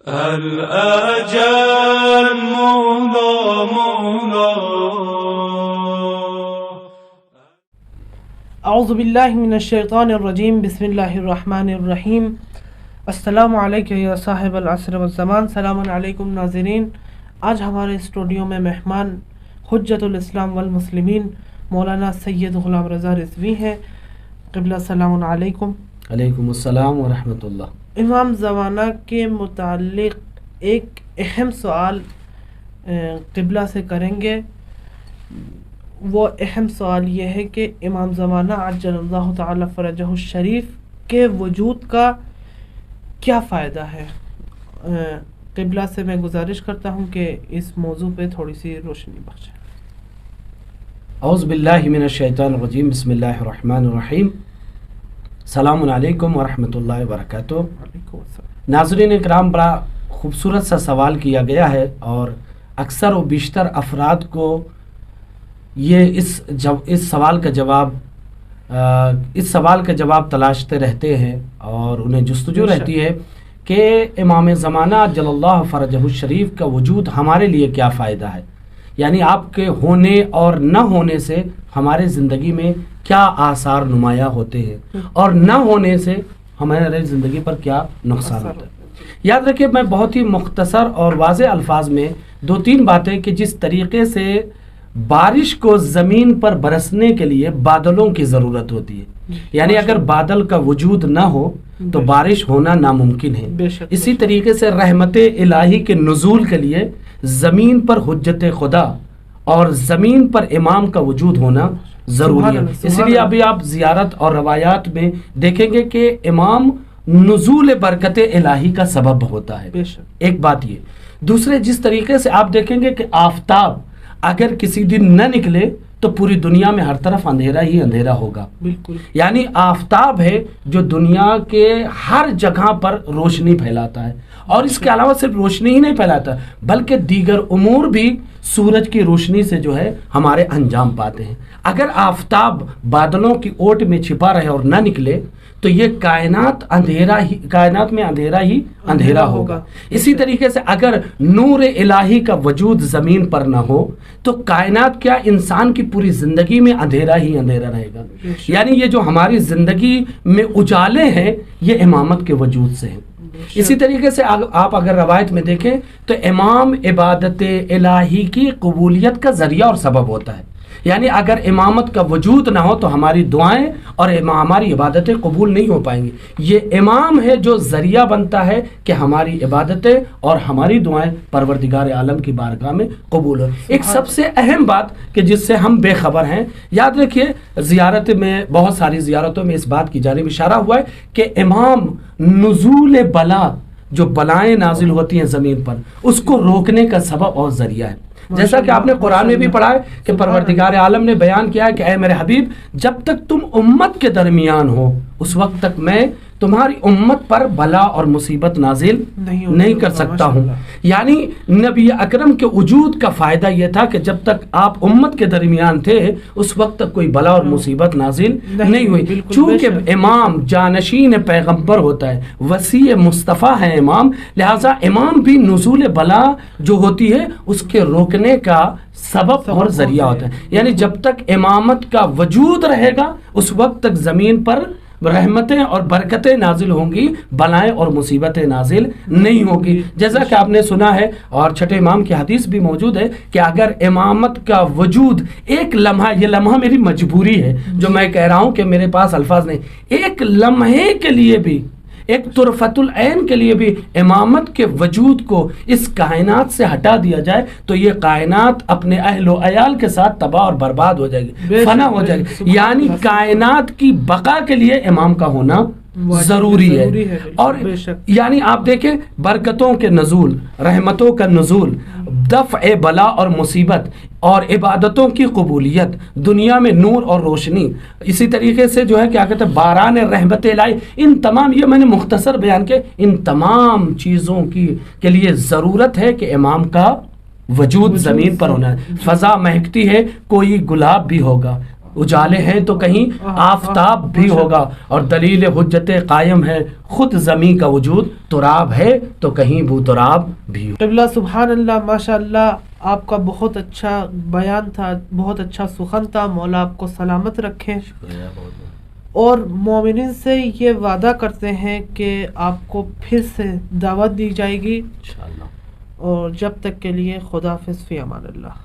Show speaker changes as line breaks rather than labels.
الأجل مولا مولا.
اعوذ باللہ من الشیطان الرجیم. بسم اللہ الرحمن الرحیم. السلام علیکم یا صاحب العصر والزمان. سلام علیکم ناظرین. آج ہمارے اسٹوڈیو میں مہمان حجت الاسلام والمسلمین مولانا سید غلام رضا رضوی ہیں. قبلہ السلام علیکم.
علیکم السلام ورحمۃ اللہ.
امام زمانہ کے متعلق ایک اہم سوال قبلہ سے کریں گے. وہ اہم سوال یہ ہے کہ امام زمانہ عجل اللہ تعالی فرجہ الشریف کے وجود کا کیا فائدہ ہے. قبلہ سے میں گزارش کرتا ہوں کہ اس موضوع پہ تھوڑی سی روشنی بخشیں.
اعوذ باللہ من الشیطان الرجیم. بسم اللہ الرحمن الرحیم. السلام علیکم ورحمۃ اللہ وبرکاتہ.
وعلیکم السلام.
ناظرین اکرام، بڑا خوبصورت سا سوال کیا گیا ہے اور اکثر و بیشتر افراد کو یہ اس سوال کا جواب تلاشتے رہتے ہیں اور انہیں جستجو رہتی ہے کہ امام زمانہ جل اللہ فرجہ الشریف کا وجود ہمارے لیے کیا فائدہ ہے، یعنی آپ کے ہونے اور نہ ہونے سے ہمارے زندگی میں کیا آثار نمایاں ہوتے ہیں اور نہ ہونے سے ہمارے زندگی پر کیا نقصان ہوتا ہے. یاد رکھیں، میں بہت ہی مختصر اور واضح الفاظ میں دو تین باتیں کہ جس طریقے سے بارش کو زمین پر برسنے کے لیے بادلوں کی ضرورت ہوتی ہے، یعنی اگر بادل کا وجود نہ ہو تو بارش ہونا ناممکن ہے. اسی طریقے سے رحمت الہی کے نزول کے لیے زمین پر حجت خدا اور زمین پر امام کا وجود ہونا ضروری ہے. اس لیے ابھی آپ زیارت اور روایات میں دیکھیں گے کہ امام نزول برکت الہی کا سبب ہوتا ہے. ایک بات یہ. دوسرے، جس طریقے سے آپ دیکھیں گے کہ آفتاب اگر کسی دن نہ نکلے تو پوری دنیا میں ہر طرف اندھیرا ہی اندھیرا ہوگا. بالکل. یعنی آفتاب ہے جو دنیا کے ہر جگہ پر روشنی پھیلاتا ہے، اور اس کے علاوہ صرف روشنی ہی نہیں پھیلاتا بلکہ دیگر امور بھی سورج کی روشنی سے جو ہے ہمارے انجام پاتے ہیں. اگر آفتاب بادلوں کی اوٹ میں چھپا رہے اور نہ نکلے تو یہ کائنات میں اندھیرا ہی اندھیرا ہوگا. اسی طریقے سے اگر نور الہی کا وجود زمین پر نہ ہو تو کائنات کیا انسان کی پوری زندگی میں اندھیرا ہی اندھیرا رہے گا. یعنی یہ جو ہماری زندگی میں اجالے ہیں یہ امامت کے وجود سے ہیں. اسی طریقے سے آپ اگر روایت میں دیکھیں تو امام عبادت الہی کی قبولیت کا ذریعہ اور سبب ہوتا ہے. یعنی اگر امامت کا وجود نہ ہو تو ہماری دعائیں اور ہماری عبادتیں قبول نہیں ہو پائیں گی. یہ امام ہے جو ذریعہ بنتا ہے کہ ہماری عبادتیں اور ہماری دعائیں پروردگار عالم کی بارگاہ میں قبول ہو. ایک سب سے اہم بات کہ جس سے ہم بے خبر ہیں، یاد رکھیے زیارت میں بہت ساری زیارتوں میں اس بات کی جانب اشارہ ہوا ہے کہ امام نزول بلا، جو بلائیں نازل ہوتی ہیں زمین پر، اس کو روکنے کا سبب اور ذریعہ ہے. جیسا کہ آپ نے قرآن میں بھی پڑھا ہے کہ پروردگار عالم نے بیان کیا ہے کہ اے میرے حبیب، جب تک تم امت کے درمیان ہو اس وقت تک میں تمہاری امت پر بلا اور مصیبت نازل نہیں کر سکتا ہوں. یعنی نبی اکرم کے وجود کا فائدہ یہ تھا کہ جب تک آپ امت کے درمیان تھے اس وقت تک کوئی بلا اور مصیبت نازل نہیں ہوئی. چونکہ امام جانشین پیغمبر ہوتا ہے، وسیع مصطفیٰ ہے امام، لہٰذا امام بھی نزول بلا جو ہوتی ہے اس کے روکنے کا سبب اور ذریعہ ہوتا ہے. یعنی جب تک امامت کا وجود رہے گا اس وقت تک زمین پر رحمتیں اور برکتیں نازل ہوں گی، بلائیں اور مصیبتیں نازل نہیں ہوں گی. جیسا کہ آپ نے سنا ہے اور چھٹے امام کی حدیث بھی موجود ہے کہ اگر امامت کا وجود ایک لمحہ، یہ لمحہ میری مجبوری ہے جو میں کہہ رہا ہوں کہ میرے پاس الفاظ نہیں، ایک لمحے کے لیے بھی، ایک طرفت العین کے لیے بھی امامت کے وجود کو اس کائنات سے ہٹا دیا جائے تو یہ کائنات اپنے اہل و عیال کے ساتھ تباہ اور برباد ہو جائے گی، فنا ہو جائے گی. یعنی کائنات کی بقا کے لیے امام کا ہونا ضروری ہے. اور یعنی آپ دیکھیں برکتوں کے نزول، رحمتوں کا نزول، دفع بلا اور مصیبت اور عبادتوں کی قبولیت، دنیا میں نور اور روشنی، اسی طریقے سے جو ہے کیا کہتے ہیں باران رحمت الہی، ان تمام، یہ میں نے مختصر بیان کے ان تمام چیزوں کے لیے ضرورت ہے کہ امام کا وجود زمین پر ہونا ہے. فضا مہکتی ہے، کوئی گلاب بھی ہوگا، اجالے ہیں تو کہیں آفتاب بھی ہوگا، اور دلیل حجت قائم ہے خود زمین کا وجود، تراب ہے تو کہیں وہ تراب بھی ہو۔
قبلہ سبحان اللہ، ماشاء اللہ، آپ کا بہت اچھا بیان تھا، بہت اچھا سخن تھا، مولا آپ کو سلامت رکھے، اور مومنین سے یہ وعدہ کرتے ہیں کہ آپ کو پھر سے دعوت دی جائے گی،
انشاءاللہ۔
اور جب تک کے لیے خدا حافظ، فی امان اللہ۔